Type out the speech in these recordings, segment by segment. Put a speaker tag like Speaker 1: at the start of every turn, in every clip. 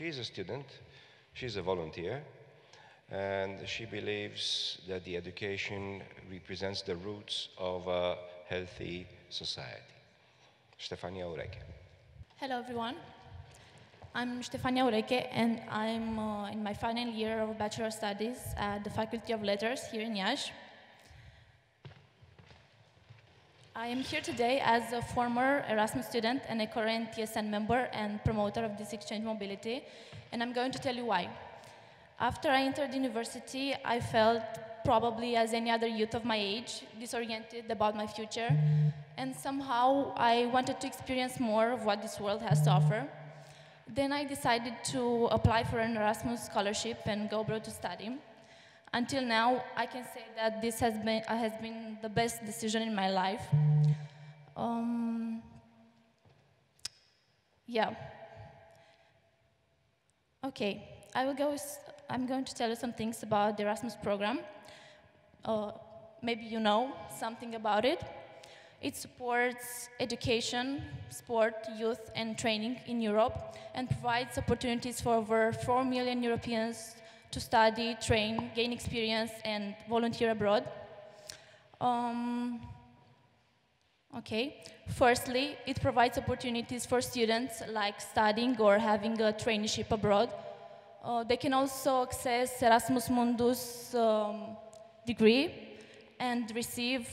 Speaker 1: She's a student, she's a volunteer, and she believes that the education represents the roots of a healthy society. Ștefania Ureche.
Speaker 2: Hello everyone. I'm Ștefania Ureche and I'm in my final year of Bachelor Studies at the Faculty of Letters here in Iași. I am here today as a former Erasmus student and a current TSN member and promoter of this exchange mobility, and I'm going to tell you why. After I entered university, I felt, probably as any other youth of my age, disoriented about my future, and somehow I wanted to experience more of what this world has to offer. Then I decided to apply for an Erasmus scholarship and go abroad to study. Until now, I can say that this has been the best decision in my life. Yeah. Okay, I'm going to tell you some things about the Erasmus program. Maybe you know something about it. It supports education, sport, youth, and training in Europe, and provides opportunities for over 4 million Europeans to study, train, gain experience, and volunteer abroad. Firstly, it provides opportunities for students like studying or having a traineeship abroad. They can also access Erasmus Mundus degree and receive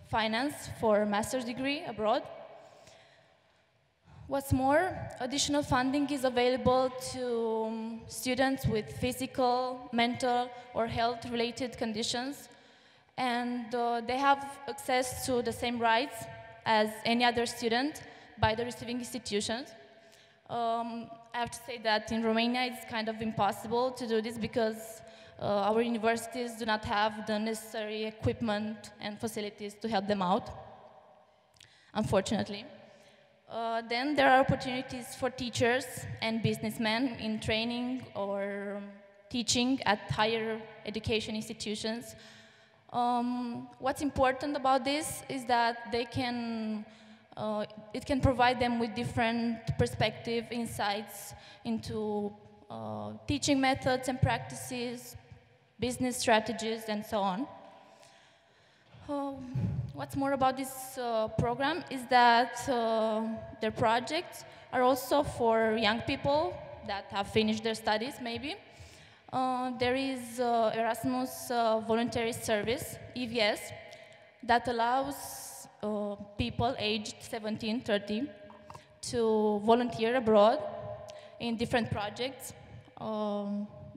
Speaker 2: finance for a master's degree abroad. What's more, additional funding is available to students with physical, mental, or health-related conditions, and they have access to the same rights as any other student by the receiving institutions. I have to say that in Romania it's kind of impossible to do this because our universities do not have the necessary equipment and facilities to help them out, unfortunately. Then there are opportunities for teachers and businessmen in training or teaching at higher education institutions. What's important about this is that it can provide them with different perspective, insights into teaching methods and practices, business strategies, and so on. What's more about this program is that their projects are also for young people that have finished their studies, maybe. There is Erasmus Voluntary Service, EVS, that allows people aged 17, 30 to volunteer abroad in different projects.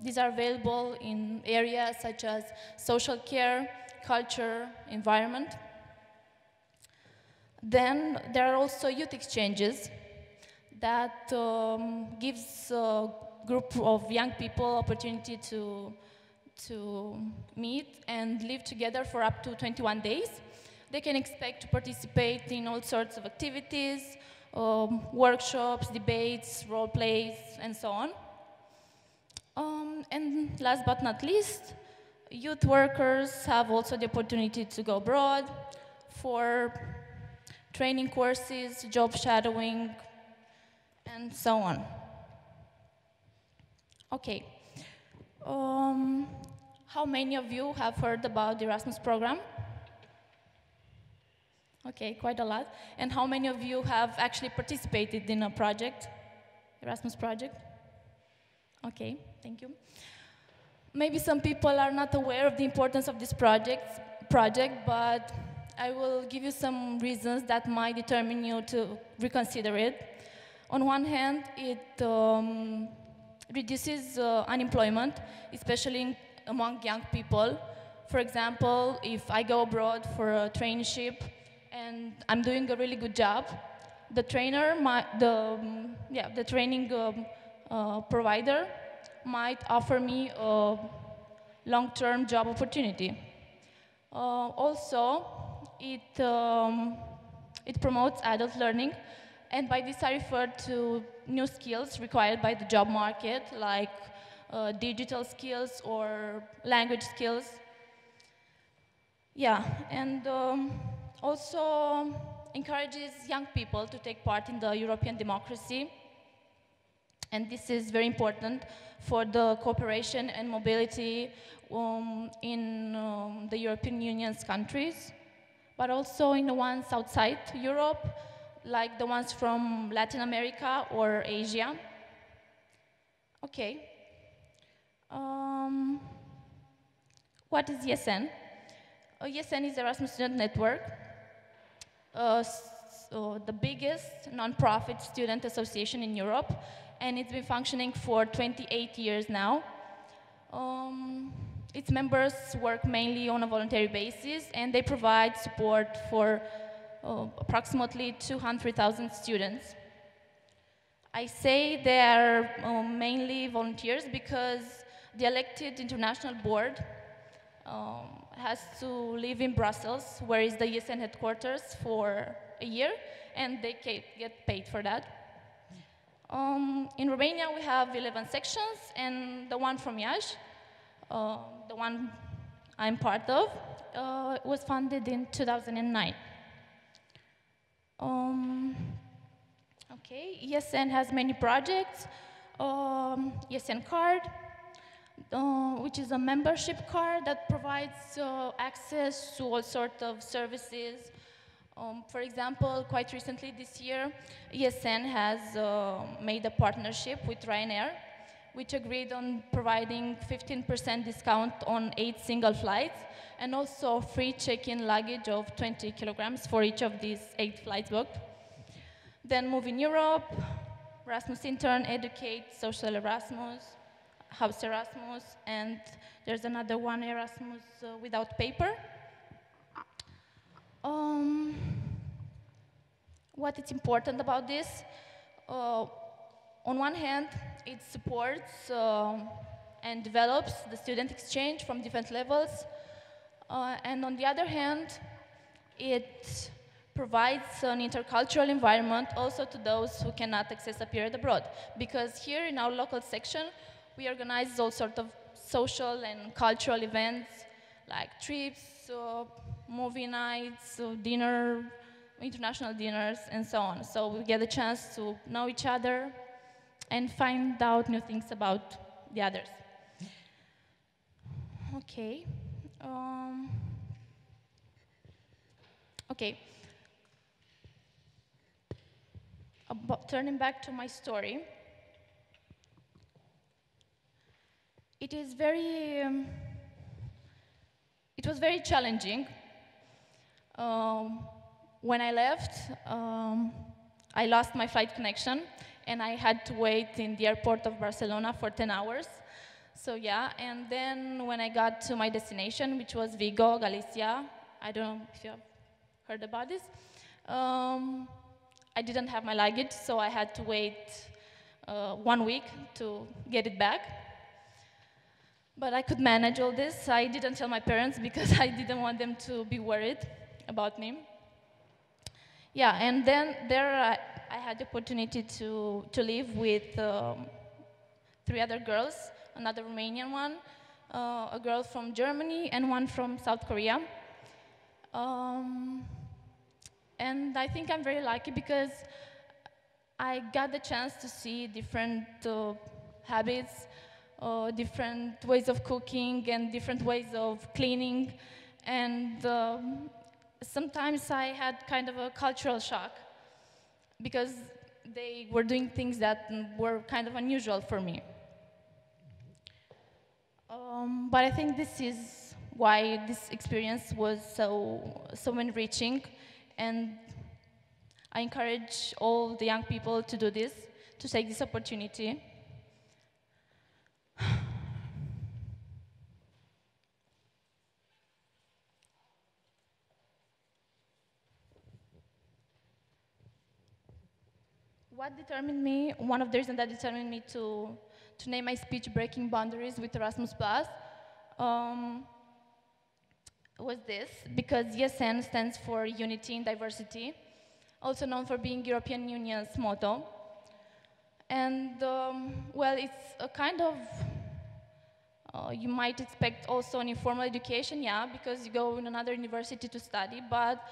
Speaker 2: These are available in areas such as social care, culture, environment. Then there are also youth exchanges that gives a group of young people opportunity to meet and live together for up to 21 days. They can expect to participate in all sorts of activities, workshops, debates, role plays, and so on. And last but not least, youth workers have also the opportunity to go abroad for training courses, job shadowing, and so on. Okay. How many of you have heard about the Erasmus program? Okay, quite a lot. And how many of you have actually participated in a project, Erasmus project? Okay, thank you. Maybe some people are not aware of the importance of this project, but I will give you some reasons that might determine you to reconsider it. On one hand, it reduces unemployment, especially among young people. For example, if I go abroad for a traineeship and I'm doing a really good job, the trainer, the training provider might offer me a long-term job opportunity. Also, it promotes adult learning, and by this I refer to new skills required by the job market, like digital skills or language skills. Yeah, and also encourages young people to take part in the European democracy. And this is very important for the cooperation and mobility in the European Union's countries, but also in the ones outside Europe, like the ones from Latin America or Asia. Okay. What is ESN? ESN is Erasmus Student Network, the biggest non-profit student association in Europe, and it's been functioning for 28 years now. Its members work mainly on a voluntary basis, and they provide support for approximately 200,000 students. I say they are mainly volunteers because the elected international board has to live in Brussels, where is the ESN headquarters, for a year, and they get paid for that. In Romania, we have 11 sections, and the one from Iași, the one I'm part of, was founded in 2009. Okay, ESN has many projects. ESN card, which is a membership card that provides access to all sorts of services. For example, quite recently this year, ESN has made a partnership with Ryanair, which agreed on providing 15% discount on 8 single flights, and also free check-in luggage of 20 kilograms for each of these 8 flights booked. Then Move in Europe, Erasmus Intern, Educate, Social Erasmus, House Erasmus, and there's another one, Erasmus Without Paper. What is important about this? On one hand, it supports and develops the student exchange from different levels, and on the other hand, it provides an intercultural environment also to those who cannot access a period abroad. Because here in our local section, we organize all sorts of social and cultural events, like trips, movie nights, dinner, international dinners, and so on. So we get a chance to know each other and find out new things about the others. Okay. Okay. Turning back to my story, it was very challenging. When I left, I lost my flight connection, and I had to wait in the airport of Barcelona for 10 hours. So yeah, and then when I got to my destination, which was Vigo, Galicia, I don't know if you have heard about this, I didn't have my luggage, so I had to wait 1 week to get it back. But I could manage all this. I didn't tell my parents because I didn't want them to be worried about me. Yeah, and then there I had the opportunity to live with 3 other girls, another Romanian one, a girl from Germany, and one from South Korea. And I think I'm very lucky because I got the chance to see different habits, different ways of cooking, and different ways of cleaning. And sometimes I had kind of a cultural shock because they were doing things that were kind of unusual for me. But I think this is why this experience was so enriching, and I encourage all the young people to do this, to take this opportunity. What determined me, one of the reasons that determined me to name my speech Breaking Boundaries with Erasmus+, was this, because ESN stands for Unity in Diversity, also known for being European Union's motto. And, well, it's a kind of, you might expect also an informal education, yeah, because you go in another university to study, but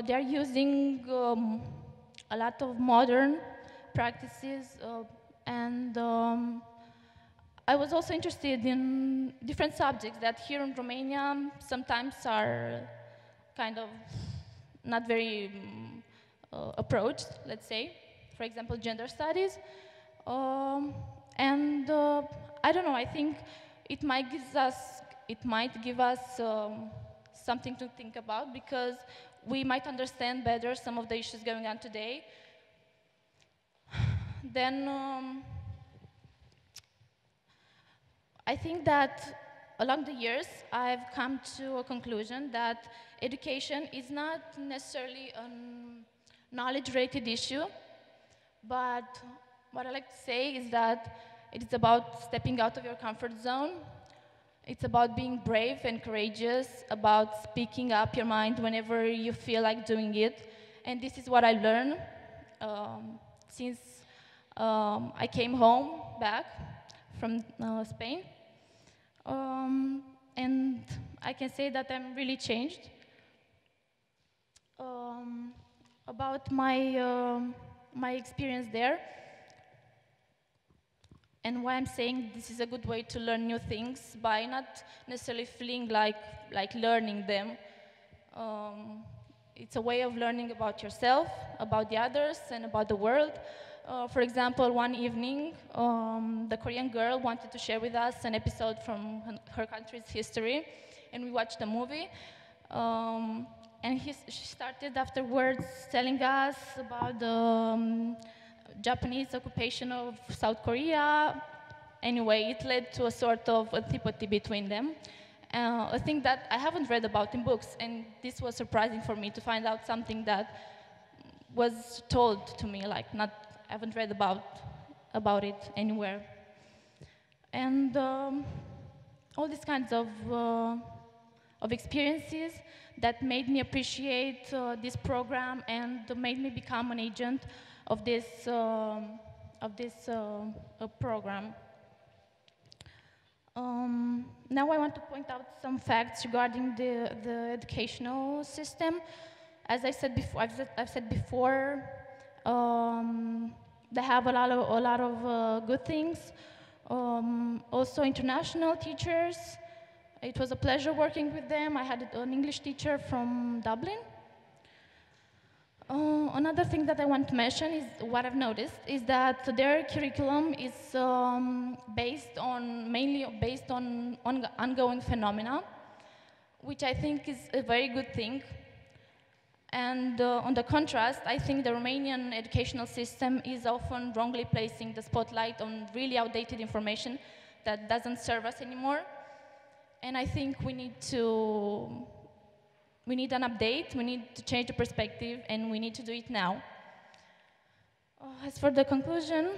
Speaker 2: they're using a lot of modern practices, And I was also interested in different subjects that here in Romania sometimes are kind of not very approached, let's say. For example, gender studies. And I don't know, I think it might give us something to think about, because we might understand better some of the issues going on today. Then I think that along the years, I've come to a conclusion that education is not necessarily a knowledge-related issue, but what I like to say is that it is about stepping out of your comfort zone. It's about being brave and courageous, about speaking up your mind whenever you feel like doing it. And this is what I learned since I came home back from Spain. And I can say that I'm really changed. About my experience there, and why I'm saying this is a good way to learn new things, by not necessarily feeling like learning them. It's a way of learning about yourself, about the others, and about the world. For example, one evening, the Korean girl wanted to share with us an episode from her country's history, and we watched the movie. And she started afterwards telling us about the Japanese occupation of South Korea. Anyway, it led to a sort of antipathy between them. A thing that I haven't read about in books, and this was surprising for me to find out something that was told to me, like I haven't read about it anywhere. And all these kinds of experiences that made me appreciate this program and made me become an agent of this program. Now I want to point out some facts regarding the educational system. As I've said before, they have a lot of good things. Also, international teachers. It was a pleasure working with them. I had an English teacher from Dublin. Another thing that I want to mention is what I've noticed is that their curriculum is mainly based on ongoing phenomena, which I think is a very good thing. And on the contrast, I think the Romanian educational system is often wrongly placing the spotlight on really outdated information that doesn't serve us anymore. And I think we need an update, we need to change the perspective, and we need to do it now. As for the conclusion,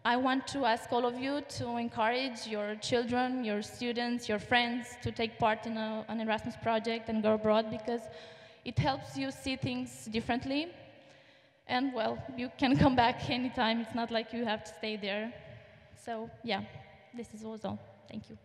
Speaker 2: I want to ask all of you to encourage your children, your students, your friends to take part in an Erasmus project and go abroad, because it helps you see things differently. And well, you can come back anytime. It's not like you have to stay there. So yeah, this was all. Thank you.